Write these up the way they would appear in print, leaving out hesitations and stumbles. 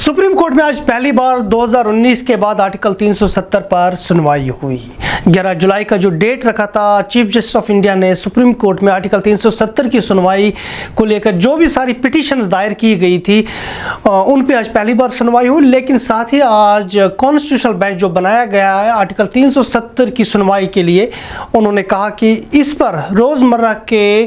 Supreme court में आज पहली बार 2019 के बाद आर्टिकल 370 पर सुनवाई हुई। 11 जुलाई का जो डेट रखा था, चीफ जस्टिस ऑफ इंडिया ने सुप्रीम कोर्ट में आर्टिकल 370 की सुनवाई को लेकर जो भी सारी पिटीशंस दायर की गई थी उन पे आज पहली बार सुनवाई हुई। लेकिन साथ ही आज कॉन्स्टिट्यूशनल बेंच जो बनाया गया है आर्टिकल 370 की सुनवाई के लिए, उन्होंने कहा कि इस पर रोज़मर्रा के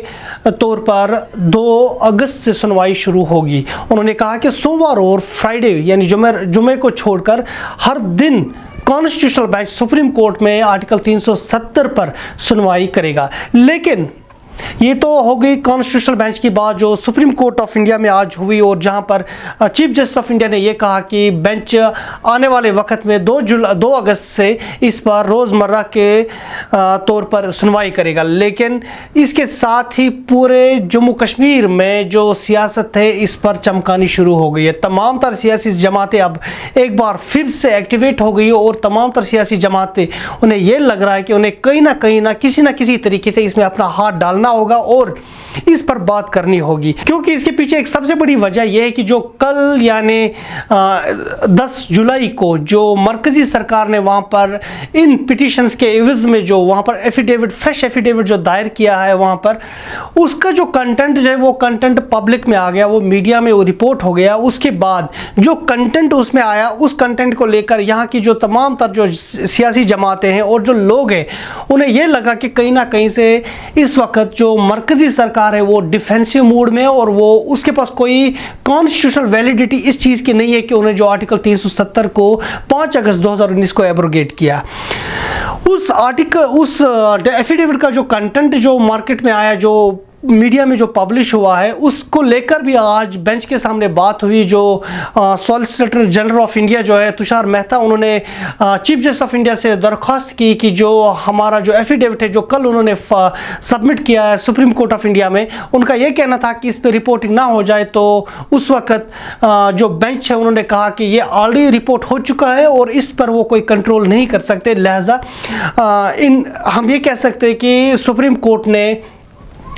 तौर पर 2 अगस्त से सुनवाई शुरू होगी। उन्होंने कहा कि सोमवार और फ्राइडे यानी जुमे को छोड़कर हर दिन कॉन्स्टिट्यूशनल बेंच सुप्रीम कोर्ट में आर्टिकल 370 पर सुनवाई करेगा। लेकिन ये तो हो गई कॉन्स्टिट्यूशनल बेंच की बात जो सुप्रीम कोर्ट ऑफ इंडिया में आज हुई, और जहां पर चीफ जस्टिस ऑफ इंडिया ने ये कहा कि बेंच आने वाले वक्त में 2 अगस्त से इस पर रोज़मर्रा के तौर पर सुनवाई करेगा। लेकिन इसके साथ ही पूरे जम्मू कश्मीर में जो सियासत है इस पर चमकानी शुरू हो गई है। तमाम तर सियासी जमातें अब एक बार फिर से एक्टिवेट हो गई और तमाम तर सियासी जमातें, उन्हें यह लग रहा है कि उन्हें कहीं ना किसी तरीके से इसमें अपना हाथ डालना होगा और इस पर बात करनी होगी। क्योंकि इसके पीछे एक सबसे बड़ी वजह यह है कि जो कल यानी 10 जुलाई को जो मरकजी सरकार ने वहां पर इन पिटीशंस के एवज में जो वहां पर एफिडेविट, फ्रेश एफिडेविट जो दायर किया है, वहां पर उसका जो कंटेंट जो है वो कंटेंट पब्लिक में आ गया, वो मीडिया में वो रिपोर्ट हो गया। उसके बाद जो कंटेंट उसमें आया, उस कंटेंट को लेकर यहाँ की जो तमाम तर जो सियासी जमातें हैं और जो लोग हैं, उन्हें यह लगा कि कहीं ना कहीं से इस वक्त जो मरकजी सरकार है वो डिफेंसिव मूड में, और वो उसके पास कोई कॉन्स्टिट्यूशनल वैलिडिटी इस चीज़ की नहीं है कि उन्हें जो आर्टिकल 370 को 5 अगस्त 2019 को एब्रोगेट किया। उस एफिडेविट का जो कंटेंट जो मार्केट में आया, जो मीडिया में जो पब्लिश हुआ है, उसको लेकर भी आज बेंच के सामने बात हुई। जो सॉलिसिटर जनरल ऑफ इंडिया जो है तुषार मेहता, उन्होंने चीफ जस्टिस ऑफ इंडिया से दरख्वास्त की कि जो हमारा जो एफिडेविट है जो कल उन्होंने सबमिट किया है सुप्रीम कोर्ट ऑफ इंडिया में, उनका यह कहना था कि इस पर रिपोर्टिंग ना हो जाए। तो उस वक्त जो बेंच है उन्होंने कहा कि ये ऑलरेडी रिपोर्ट हो चुका है और इस पर वो कोई कंट्रोल नहीं कर सकते, लिहाजा हम ये कह सकते हैं कि सुप्रीम कोर्ट ने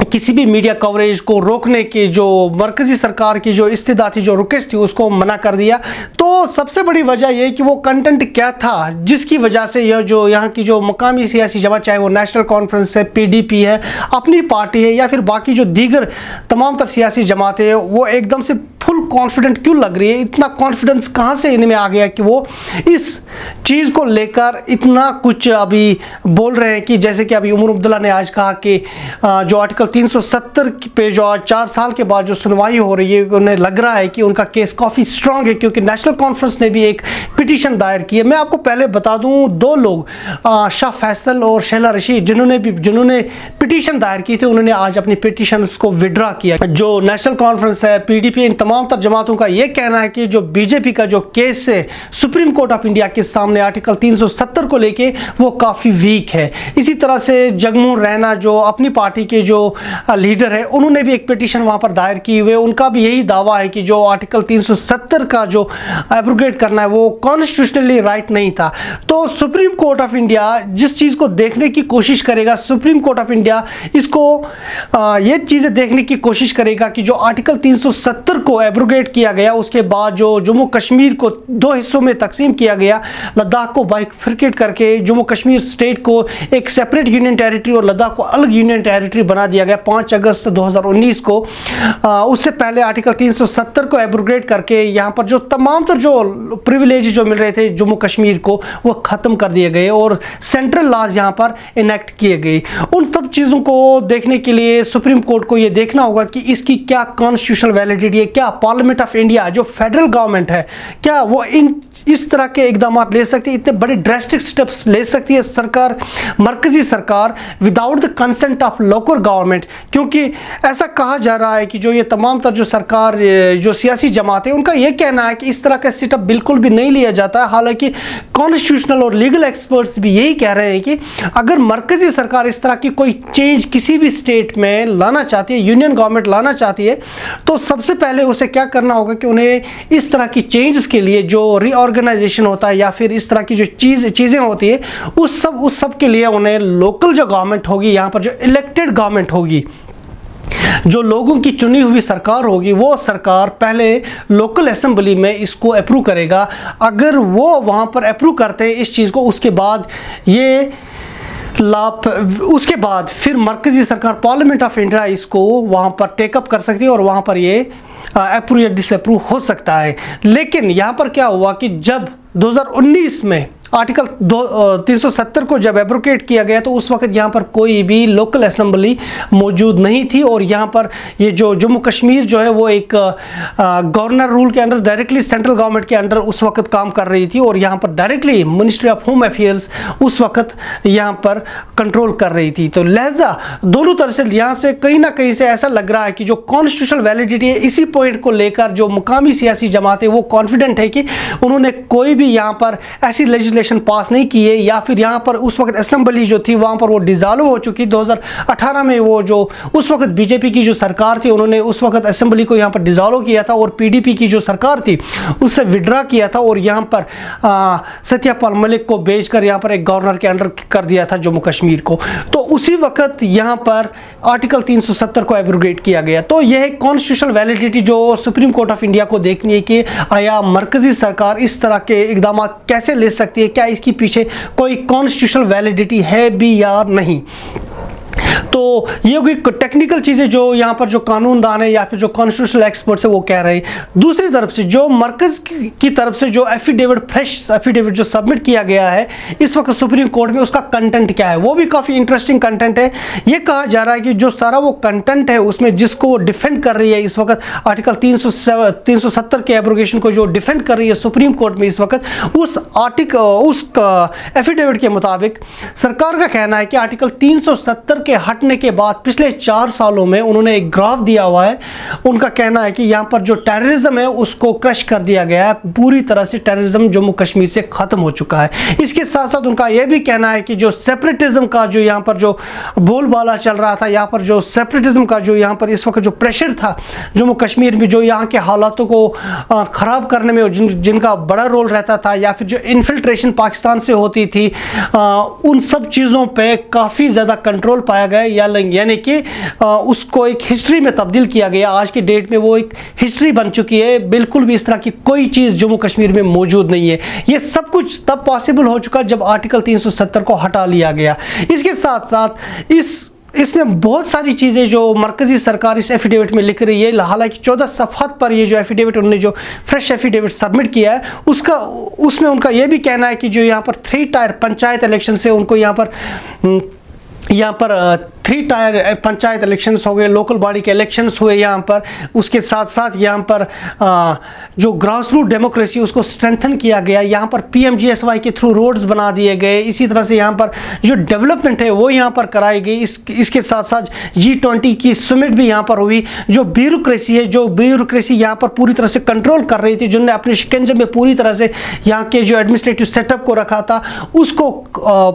किसी भी मीडिया कवरेज को रोकने की जो मरकजी सरकार की जो इस्तिदा थी, जो रुकेश थी, उसको मना कर दिया। तो सबसे बड़ी वजह यह कि वो कंटेंट क्या था जिसकी वजह से यह जो यहाँ की जो मकामी सियासी जमात, चाहे वो नेशनल कॉन्फ्रेंस है, पीडीपी है, अपनी पार्टी है, या फिर बाकी जो दीगर तमाम तर सियासी जमातें हैं, वो एकदम से फुल कॉन्फिडेंट क्यों लग रही है? इतना कॉन्फिडेंस कहाँ से इनमें आ गया कि वो इस चीज़ को लेकर इतना कुछ अभी बोल रहे हैं? कि जैसे कि अभी उमर अब्दुल्ला ने आज कहा कि जो आर्टिकल 370 पे जो आज 4 साल के बाद जो सुनवाई हो रही है, उन्हें लग रहा है कि उनका केस काफ़ी स्ट्रांग है, क्योंकि नेशनल कॉन्फ्रेंस ने भी एक पिटीशन दायर की है। मैं आपको पहले बता दूं, 2 लोग शाह फैसल और शहला रशीद जिन्होंने पिटीशन दायर की थी, उन्होंने आज अपनी पिटीशंस को विड्रा किया। जो नेशनल कॉन्फ्रेंस है, पीडीपी, इन तमाम तर जमातों का यह कहना है कि जो बीजेपी का जो केस है सुप्रीम कोर्ट ऑफ इंडिया के सामने आर्टिकल 370 को लेके, वो काफ़ी वीक है। इसी तरह से जगमोहन रैना जो अपनी पार्टी के जो लीडर है, उन्होंने भी एक पिटीशन वहां पर दायर की हुई है। उनका भी यही दावा है कि जो आर्टिकल 370 का जो एब्रोगेट करना है वो कॉन्स्टिट्यूशनली राइट नहीं था। तो सुप्रीम कोर्ट ऑफ इंडिया जिस चीज़ को देखने की कोशिश करेगा, सुप्रीम कोर्ट ऑफ इंडिया इसको ये चीज़ें देखने की कोशिश करेगा कि जो आर्टिकल 370 को एब्रोगेट किया गया, उसके बाद जो जम्मू कश्मीर को 2 हिस्सों में तकसीम किया गया, लद्दाख को बाइफरकेट करके जम्मू कश्मीर स्टेट को एक सेपरेट यूनियन टेरिटरी और लद्दाख को अलग यूनियन टेरिटरी बना दिया गया 5 अगस्त 2019 को। उससे पहले आर्टिकल 370 को एब्रोगेट करके यहाँ पर जो तमाम तर जो प्रिविलेज जो मिल रहे थे जम्मू कश्मीर को, वो ख़त्म कर दिए गए और सेंट्रल लॉज यहाँ पर इनेक्ट किए गए। उन सब चीज़ों को देखने के लिए सुप्रीम कोर्ट को ये देखना होगा कि इसकी क्या कॉन्स्टिट्यूशनल वैलिडिटी है, क्या पार्लियामेंट ऑफ इंडिया जो फेडरल गवर्नमेंट है, क्या वो इस तरह के इकदाम ले सकती है, इतने बड़े ड्रेस्टिक स्टेप्स ले सकती है सरकार, मरकजी सरकार, without the consent of local government? क्योंकि ऐसा कहा जा रहा है कि जो ये तमाम तर जो सरकार जो सियासी जमात है, उनका ये कहना है कि इस तरह का सेटअप बिल्कुल भी नहीं लिया जाता है। हालांकि कॉन्स्टिट्यूशनल और लीगल एक्सपर्ट्स भी यही कह रहे हैं कि अगर मरकजी सरकार इस तरह की कोई चेंज किसी भी स्टेट में लाना चाहती है, यूनियन गवर्नमेंट लाना चाहती है, तो सबसे पहले उसे क्या करना होगा कि उन्हें इस तरह की चेंजेस के लिए जो रीऑर्गेनाइजेशन होता है या फिर इस तरह की जो चीज़ें होती है, उस सब के लिए उन्हें लोकल जो गवर्नमेंट होगी, यहाँ पर जो इलेक्टेड गवर्नमेंट होगी, जो लोगों की चुनी हुई सरकार होगी वो सरकार पहले लोकल असेंबली में इसको अप्रूव करेगा। अगर वो वहाँ पर अप्रूव करते हैं इस चीज़ को, उसके बाद ये उसके बाद फिर मरकज़ी सरकार पार्लियामेंट ऑफ इंडिया इसको वहाँ पर टेकअप कर सकती है और वहाँ पर ये अप्रूव या डिसअप्रूव हो सकता है। लेकिन यहाँ पर क्या हुआ कि जब 2019 में आर्टिकल 370 को जब एब्रोगेट किया गया तो उस वक्त यहाँ पर कोई भी लोकल असेंबली मौजूद नहीं थी और यहाँ पर ये जो जम्मू कश्मीर जो है वो एक गवर्नर रूल के अंडर डायरेक्टली सेंट्रल गवर्नमेंट के अंडर उस वक्त काम कर रही थी और यहाँ पर directly ministry of home affairs उस वक्त यहाँ पर कंट्रोल कर रही थी। तो लिहाजा दोनों तरह से यहाँ से कहीं ना कहीं से ऐसा लग रहा है कि जो कॉन्स्टिट्यूशनल वैलिडिटी है इसी पॉइंट को लेकर जो मुकामी सियासी जमातें वो कॉन्फिडेंट है कि उन्होंने कोई भी यहाँ पर ऐसी लेजिस्लेशन पास नहीं किए या फिर यहाँ पर उस वक्त असेंबली जो थी वहाँ पर वो डिसॉल्व हो चुकी। 2018 में वो जो उस वक्त बीजेपी की जो सरकार थी उन्होंने उस वक्त असेंबली को यहाँ पर डिसॉल्व किया था और पीडीपी की जो सरकार थी उससे विड्रा किया था और यहाँ पर सत्यपाल मलिक को भेजकर यहाँ पर एक गवर्नर के अंडर कर दिया था जम्मू कश्मीर को। तो उसी वक्त यहाँ पर आर्टिकल 370 को एब्रोगेट किया गया। तो यह कॉन्स्टिट्यूशनल वैलिडिटी जो सुप्रीम कोर्ट ऑफ इंडिया को देखनी है कि आया मरकजी सरकार इस तरह के इकदाम कैसे ले सकती है, क्या इसके पीछे कोई कॉन्स्टिट्यूशनल वैलिडिटी है भी या नहीं। तो ये होगी टेक्निकल चीज़ें जो यहाँ पर जो कानूनदान है या फिर जो कॉन्स्टिट्यूशनल एक्सपर्ट्स है वो कह रहे हैं। दूसरी तरफ से जो मरकज़ की तरफ से जो एफिडेविट फ्रेश एफिडेविट जो सबमिट किया गया है इस वक्त सुप्रीम कोर्ट में, उसका कंटेंट क्या है वो भी काफ़ी इंटरेस्टिंग कंटेंट है। ये कहा जा रहा है कि जो सारा वो कंटेंट है उसमें जिसको वो डिफेंड कर रही है इस वक्त आर्टिकल 370 के एब्रोगेशन को जो डिफेंड कर रही है सुप्रीम कोर्ट में इस वक्त, उस एफिडेविट के मुताबिक सरकार का कहना है कि आर्टिकल 370 के हटने के बाद पिछले 4 सालों में उन्होंने एक ग्राफ दिया हुआ है। उनका कहना है कि यहाँ पर जो टेररिज्म है उसको क्रश कर दिया गया है, पूरी तरह से टेररिज्म जम्मू कश्मीर से खत्म हो चुका है। इसके साथ साथ उनका यह भी कहना है कि जो सेपरेटिज्म का जो यहाँ पर जो बोलबाला चल रहा था, यहाँ पर जो सेपरेटिज्म का जो यहाँ पर इस वक्त जो प्रेशर था जम्मू कश्मीर में, जो यहाँ के हालातों को ख़राब करने में जिनका बड़ा रोल रहता था या फिर जो इन्फिल्ट्रेशन पाकिस्तान से होती थी, उन सब चीज़ों पर काफ़ी ज़्यादा कंट्रोल पाया गया, यानी कि उसको एक हिस्ट्री में तब्दील किया गया। आज की डेट में वो एक हिस्ट्री बन चुकी है, बिल्कुल भी इस तरह की कोई चीज़ जम्मू कश्मीर में मौजूद नहीं है। ये सब कुछ तब पॉसिबल हो चुका जब आर्टिकल 370 को हटा लिया गया। इसके साथ साथ इसमें बहुत सारी चीज़ें जो मरकज़ी सरकार इस एफिडेविट में लिख रही है, हालांकि 14 सफ़हात पर ये जो एफिडेविट उन्होंने जो फ्रेश एफिडेविट सबमिट किया है उसमें उनका ये भी कहना है कि जो यहाँ पर 3 टायर पंचायत इलेक्शन से उनको यहाँ पर 3 टायर पंचायत इलेक्शंस हो गए, लोकल बॉडी के इलेक्शंस हुए यहाँ पर। उसके साथ साथ यहाँ पर जो ग्रास रूट डेमोक्रेसी उसको स्ट्रेंथन किया गया, यहाँ पर PMGSY के थ्रू रोड्स बना दिए गए। इसी तरह से यहाँ पर जो डेवलपमेंट है वो यहाँ पर कराई गई। इसके साथ साथ G20 की समिट भी यहाँ पर हुई। जो ब्यूरोक्रेसी यहाँ पर पूरी तरह से कंट्रोल कर रही थी, जिनने अपने शिकंजे में पूरी तरह से यहाँ के जो एडमिनिस्ट्रेटिव सेटअप को रखा था उसको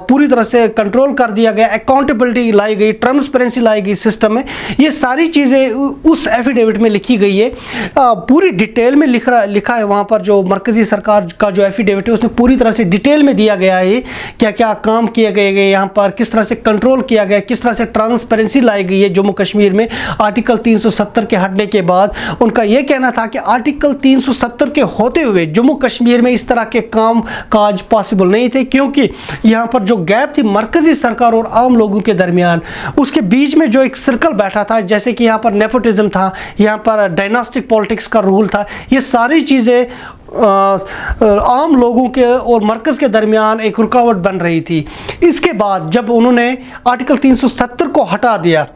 पूरी तरह से कंट्रोल कर दिया गया। अकाउंटेबिलिटी लाई गई, ट्रांसपेरेंसी लाई गई सिस्टम में। ये सारी चीज़ें उस एफिडेविट में लिखी गई है, पूरी डिटेल में लिखा है। वहाँ पर जो मरकज़ी सरकार का जो एफिडेविट है उसमें पूरी तरह से डिटेल में दिया गया है क्या क्या काम किए गए यहाँ पर, किस तरह से कंट्रोल किया गया, किस तरह से ट्रांसपेरेंसी लाई गई है जम्मू कश्मीर में आर्टिकल 370 के हटने के बाद। उनका यह कहना था कि आर्टिकल 370 के होते हुए जम्मू कश्मीर में इस तरह के काम काज पॉसिबल नहीं थे, क्योंकि यहाँ पर जो गैप थी मरकज़ी सरकार और आम लोगों के दरमियान, उसके बीच में जो एक सर्कल बैठा था, जैसे कि यहाँ पर नेपोटिज्म था, यहाँ पर डायनास्टिक पॉलिटिक्स का रूल था। ये सारी चीज़ें आम लोगों के और मरकज़ के दरमियान एक रुकावट बन रही थी। इसके बाद जब उन्होंने आर्टिकल 370 को हटा दिया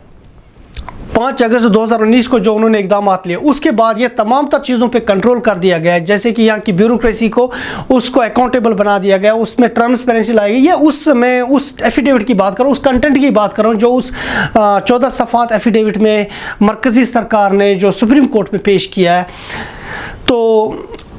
5 अगस्त 2019 को जो उन्होंने इकदाम लिए, उसके बाद ये तमाम तर चीज़ों पे कंट्रोल कर दिया गया है। जैसे कि यहाँ की ब्यूरोक्रेसी को उसको अकाउंटेबल बना दिया गया, उसमें ट्रांसपेरेंसी लाई गई। ये उस एफिडेविट की बात कर रहा हूँ, उस कंटेंट की बात कर रहा हूँ जो उस 14 सफ़हात एफिडेविट में मरकज़ी सरकार ने जो सुप्रीम कोर्ट में पेश किया है। तो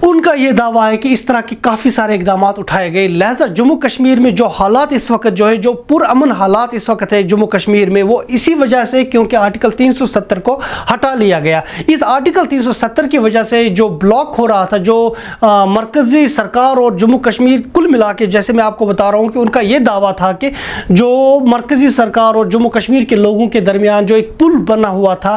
उनका ये दावा है कि इस तरह के काफ़ी सारे इकदाम उठाए गए, लिहाजा जम्मू कश्मीर में जो हालात इस वक्त जो है, जो पुरअमन हालात इस वक्त है जम्मू कश्मीर में, वो इसी वजह से क्योंकि आर्टिकल 370 को हटा लिया गया। इस आर्टिकल 370 की वजह से जो ब्लॉक हो रहा था, जो मरकज़ी सरकार और जम्मू कश्मीर कुल मिला के, जैसे मैं आपको बता रहा हूँ कि उनका ये दावा था कि जो मरकज़ी सरकार और जम्मू कश्मीर के लोगों के दरमियान जो एक पुल बना हुआ था,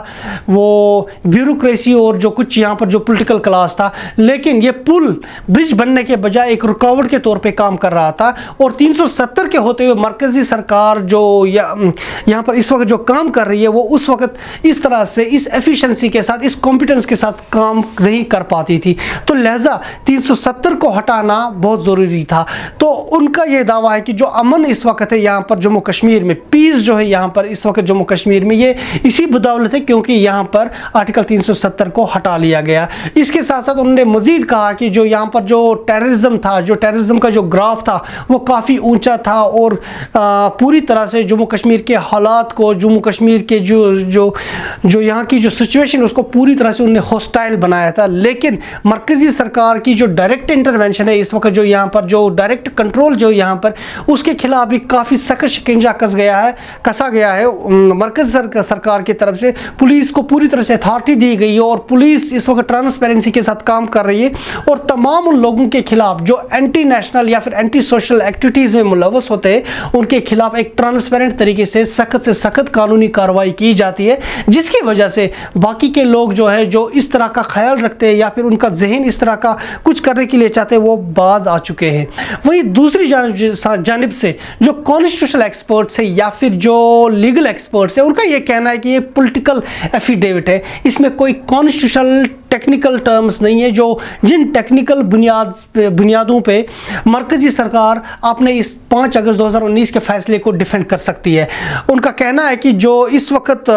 वो ब्यूरोक्रेसी और जो कुछ यहाँ पर जो पोलिटिकल क्लास था, लेकिन ये पुल ब्रिज बनने के बजाय एक रुकावट के तौर पे काम कर रहा था। और 370 के होते हुए मरकजी सरकार जो यहाँ पर इस वक्त जो काम कर रही है, वो उस वक्त इस तरह से, इस एफिशिएंसी के साथ, इस कॉम्पिटेंस के साथ काम नहीं कर पाती थी। तो लिहाजा 370 को हटाना बहुत ज़रूरी था। तो उनका ये दावा है कि जो अमन इस वक्त है यहाँ पर जम्मू कश्मीर में, पीस जो है यहाँ पर इस वक्त जम्मू कश्मीर में, ये इसी बदौलत है क्योंकि यहाँ पर आर्टिकल 370 को हटा लिया गया। इसके साथ साथ उन्होंने मजीद कहा कि जो यहाँ पर जो टेररिज्म था, जो टेररिज्म का जो ग्राफ था, वो काफ़ी ऊंचा था और पूरी तरह से जम्मू कश्मीर के हालात को, जम्मू कश्मीर के जो यहाँ की जो सिचुएशन, उसको पूरी तरह से उन्होंने हॉस्टाइल बनाया था। लेकिन मरकज़ी सरकार की जो डायरेक्ट इंटरवेंशन है इस वक्त, जो यहाँ पर जो डायरेक्ट कंट्रोल जो यहाँ पर, उसके खिलाफ भी काफ़ी सख्त शिकंजा कसा गया है। मरकज़ सरकार की तरफ से पुलिस को पूरी तरह से अथॉरिटी दी गई है और पुलिस इस वक्त ट्रांसपेरेंसी के साथ काम कर रही है और तमाम उन लोगों के खिलाफ जो एंटी नेशनल या फिर एंटी सोशल एक्टिविटीज़ में मुलव्वस होते हैं, उनके खिलाफ एक ट्रांसपेरेंट तरीके से सख्त कानूनी कार्रवाई की जाती है, जिसकी वजह से बाकी के लोग जो है, जो इस तरह का ख्याल रखते हैं या फिर उनका जहन इस तरह का कुछ करने के लिए चाहते हैं, वो बाज आ चुके हैं। वहीं दूसरी जानिब से जो कॉन्स्टिट्यूशनल एक्सपर्ट्स है या फिर जो लीगल एक्सपर्ट्स है, उनका ये कहना है कि ये पॉलिटिकल एफिडेविट है, इसमें कोई कॉन्स्टिट्यूशनल टेक्निकल टर्म्स नहीं है, जो जिन टेक्निकल बुनियादों पे मरकज़ी सरकार अपने इस 5 अगस्त 2019 के फैसले को डिफेंड कर सकती है। उनका कहना है कि जो इस वक्त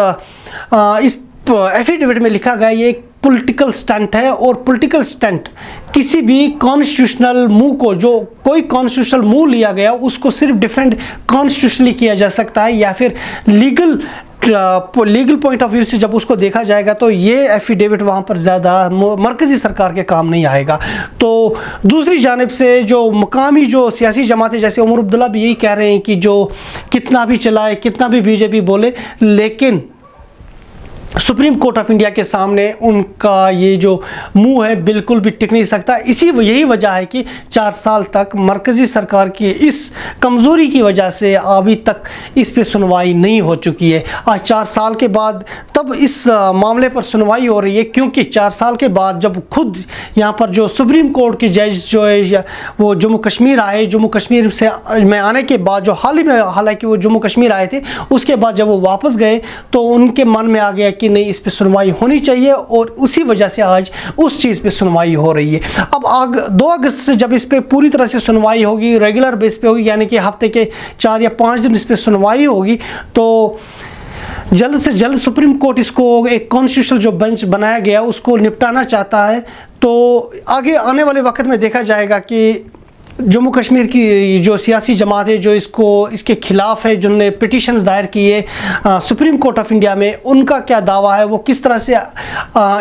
इस एफिडेविट में लिखा गया, ये एक पॉलिटिकल स्टंट है और पॉलिटिकल स्टंट किसी भी कॉन्स्टिट्यूशनल मूव को, जो कोई कॉन्स्टिट्यूशनल मूव लिया गया, उसको सिर्फ डिफेंड कॉन्स्टिट्यूशनली किया जा सकता है या फिर लीगल पॉइंट ऑफ व्यू से जब उसको देखा जाएगा तो ये एफिडेविट वहाँ पर ज़्यादा मरकज़ी सरकार के काम नहीं आएगा। तो दूसरी जानिब से जो मुकामी जो सियासी जमातें, जैसे उमर अब्दुल्ला भी यही कह रहे हैं कि जो कितना भी चलाए, कितना भी बीजेपी बोले, लेकिन सुप्रीम कोर्ट ऑफ इंडिया के सामने उनका ये जो मुंह है बिल्कुल भी टिक नहीं सकता। यही वजह है कि 4 साल तक मरकज़ी सरकार की इस कमज़ोरी की वजह से अभी तक इस पे सुनवाई नहीं हो चुकी है। आज 4 साल के बाद तब इस मामले पर सुनवाई हो रही है, क्योंकि 4 साल के बाद जब खुद यहाँ पर जो सुप्रीम कोर्ट के जज जो है वो जम्मू कश्मीर आए, जम्मू कश्मीर से में आने के बाद जो हाल ही में, हालांकि वो जम्मू कश्मीर आए थे, उसके बाद जब वो वापस गए तो उनके मन में आ गया कि नहीं, इस पे सुनवाई होनी चाहिए और उसी वजह से आज उस चीज़ पे सुनवाई हो रही है। अब 2 अगस्त से जब इस पे पूरी तरह से सुनवाई होगी, रेगुलर बेस पे होगी, यानी कि हफ्ते के 4 या 5 दिन इस पे सुनवाई होगी, तो जल्द से जल्द सुप्रीम कोर्ट इसको एक कॉन्स्टिट्यूशनल जो बेंच बनाया गया उसको निपटाना चाहता है। तो आगे आने वाले वक्त में देखा जाएगा कि जम्मू कश्मीर की जो सियासी जमात है, जो इसके खिलाफ है, जिन्होंने पिटिशंस दायर की है सुप्रीम कोर्ट ऑफ इंडिया में, उनका क्या दावा है, वो किस तरह से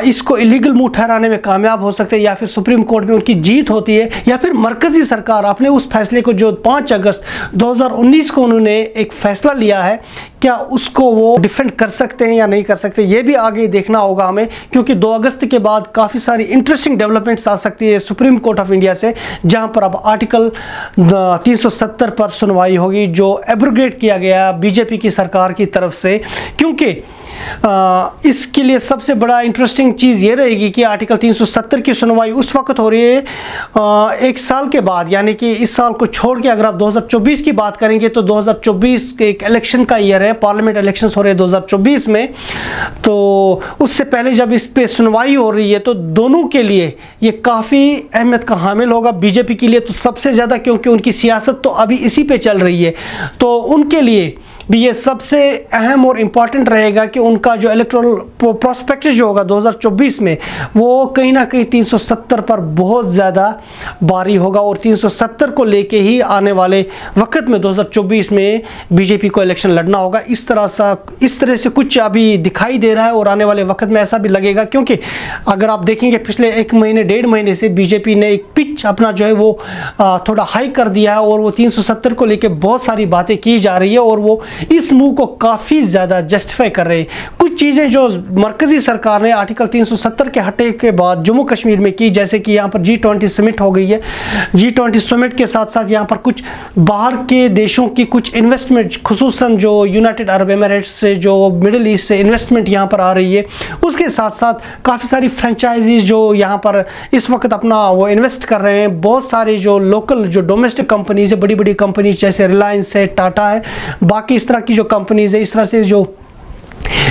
इसको इलीगल मूव ठहराने में कामयाब हो सकते हैं, या फिर सुप्रीम कोर्ट में उनकी जीत होती है, या फिर मरकज़ी सरकार अपने उस फैसले को जो 5 अगस्त 2019 को उन्होंने एक फ़ैसला लिया है, क्या उसको वो डिफेंड कर सकते हैं या नहीं कर सकते, ये भी आगे देखना होगा हमें, क्योंकि 2 अगस्त के बाद काफ़ी सारी इंटरेस्टिंग डेवलपमेंट्स आ सकती है सुप्रीम कोर्ट ऑफ इंडिया से, जहां पर अब आर्टिकल 370 पर सुनवाई होगी, जो एब्रोगेट किया गया बीजेपी की सरकार की तरफ से। क्योंकि इसके लिए सबसे बड़ा इंटरेस्टिंग चीज़ ये रहेगी कि आर्टिकल 370 की सुनवाई उस वक्त हो रही है 1 साल के बाद, यानी कि इस साल को छोड़ के अगर आप 2024 की बात करेंगे तो 2024 एक इलेक्शन का ईयर है, पार्लियामेंट इलेक्शंस हो रहे हैं 2024 में। तो उससे पहले जब इस पे सुनवाई हो रही है तो दोनों के लिए ये काफ़ी अहमियत का हामिल होगा। बीजेपी के लिए तो सबसे ज़्यादा, क्योंकि उनकी सियासत तो अभी इसी पे चल रही है, तो उनके लिए भी ये सबसे अहम और इम्पॉर्टेंट रहेगा कि उनका जो इलेक्टोरल प्रोस्पेक्टस जो होगा 2024 में, वो कहीं ना कहीं 370 पर बहुत ज़्यादा बारी होगा और 370 को लेके ही आने वाले वक्त में 2024 में बीजेपी को इलेक्शन लड़ना होगा। इस तरह से कुछ अभी दिखाई दे रहा है और आने वाले वक्त में ऐसा भी लगेगा, क्योंकि अगर आप देखेंगे पिछले 1 महीने 1.5 महीने से बीजेपी ने एक पिच अपना जो है वो थोड़ा हाई कर दिया है और वो 370 को लेके बहुत सारी बातें की जा रही है और वो इस मूव को काफ़ी ज़्यादा जस्टिफाई कर रहे हैं। कुछ चीज़ें जो मरकज़ी सरकार ने आर्टिकल 370 के हटे के बाद जम्मू कश्मीर में की, जैसे कि यहाँ पर G20 समिट हो गई है। G20 समिट के साथ साथ यहाँ पर कुछ बाहर के देशों की कुछ इन्वेस्टमेंट, खुसूसन जो यूनाइटेड अरब एमिरेट्स से, जो मिडिल ईस्ट से इन्वेस्टमेंट यहाँ पर आ रही है, उसके साथ साथ काफ़ी सारी फ्रेंचाइजीज जो यहाँ पर इस वक्त अपना वो इन्वेस्ट कर रहे हैं। बहुत सारे जो लोकल जो डोमेस्टिक कंपनीज है, बड़ी बड़ी कंपनीज जैसे रिलायंस है, टाटा है, बाकी इस तरह की जो कंपनीज है, इस तरह से जो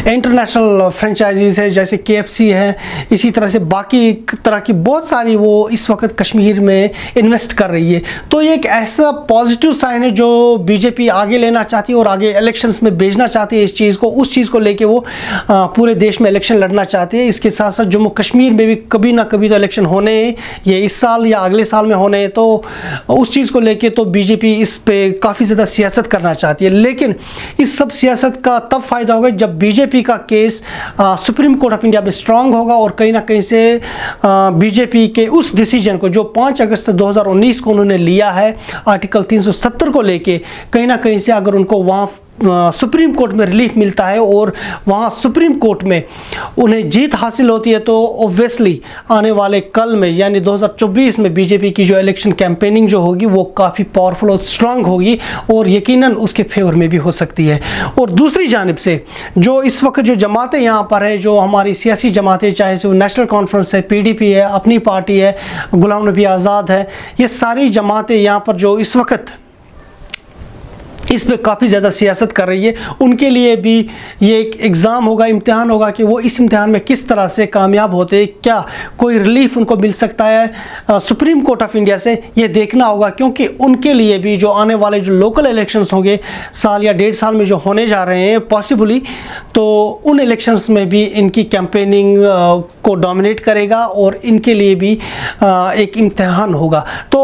इंटरनेशनल फ्रेंचाइजीज है जैसे KFC है, इसी तरह से बाकी तरह की बहुत सारी वो इस वक्त कश्मीर में इन्वेस्ट कर रही है। तो ये एक ऐसा पॉजिटिव साइन है जो बीजेपी आगे लेना चाहती है और आगे इलेक्शंस में भेजना चाहती है। इस चीज़ को, उस चीज़ को लेके वो पूरे देश में इलेक्शन लड़ना चाहती है। इसके साथ साथ जम्मू कश्मीर में भी कभी ना कभी तो इलेक्शन होने हैं, ये इस साल या अगले साल में होने हैं, तो उस चीज़ को लेके तो बीजेपी इस पे काफ़ी ज़्यादा सियासत करना चाहती है। लेकिन इस सब सियासत का तब फ़ायदा होगा जब बीजेपी का case supreme court of India में स्ट्रांग होगा और कहीं ना कहीं से बीजेपी के उस डिसीजन को जो 5 अगस्त 2019 को उन्होंने लिया है आर्टिकल 370 को लेके, कहीं ना कहीं से अगर उनको वहाँ सुप्रीम कोर्ट में रिलीफ मिलता है और वहाँ सुप्रीम कोर्ट में उन्हें जीत हासिल होती है, तो ऑब्वियसली आने वाले कल में यानी 2024 में बीजेपी की जो इलेक्शन कैंपेनिंग जो होगी वो काफ़ी पावरफुल और स्ट्रांग होगी और यकीनन उसके फेवर में भी हो सकती है। और दूसरी जानिब से जो इस वक्त जो जमातें यहाँ पर हैं, जो हमारी सियासी जमातें, चाहे वो नेशनल कॉन्फ्रेंस है, PDP है, अपनी पार्टी है, गुलाम नबी आज़ाद है, ये सारी जमातें यहाँ पर जो इस वक्त इस पे काफ़ी ज़्यादा सियासत कर रही है, उनके लिए भी ये एक एग्ज़ाम होगा, इम्तिहान होगा कि वो इस इम्तिहान में किस तरह से कामयाब होते हैं, क्या कोई रिलीफ उनको मिल सकता है सुप्रीम कोर्ट ऑफ इंडिया से, ये देखना होगा। क्योंकि उनके लिए भी जो आने वाले जो लोकल इलेक्शंस होंगे साल या 1.5 साल में जो होने जा रहे हैं पॉसिबली, तो उन इलेक्शंस में भी इनकी कैंपेनिंग को डोमिनेट करेगा और इनके लिए भी एक इम्तिहान होगा। तो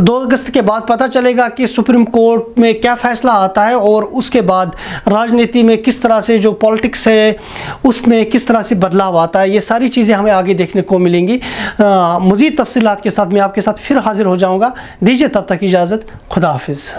2 अगस्त के बाद पता चलेगा कि सुप्रीम कोर्ट में क्या फैसला आता है और उसके बाद राजनीति में किस तरह से जो पॉलिटिक्स है उसमें किस तरह से बदलाव आता है। ये सारी चीज़ें हमें आगे देखने को मिलेंगी। मज़ीद तफसीलात के साथ मैं आपके साथ फिर हाजिर हो जाऊंगा। दीजिए तब तक इजाज़त। खुदा हाफिज़।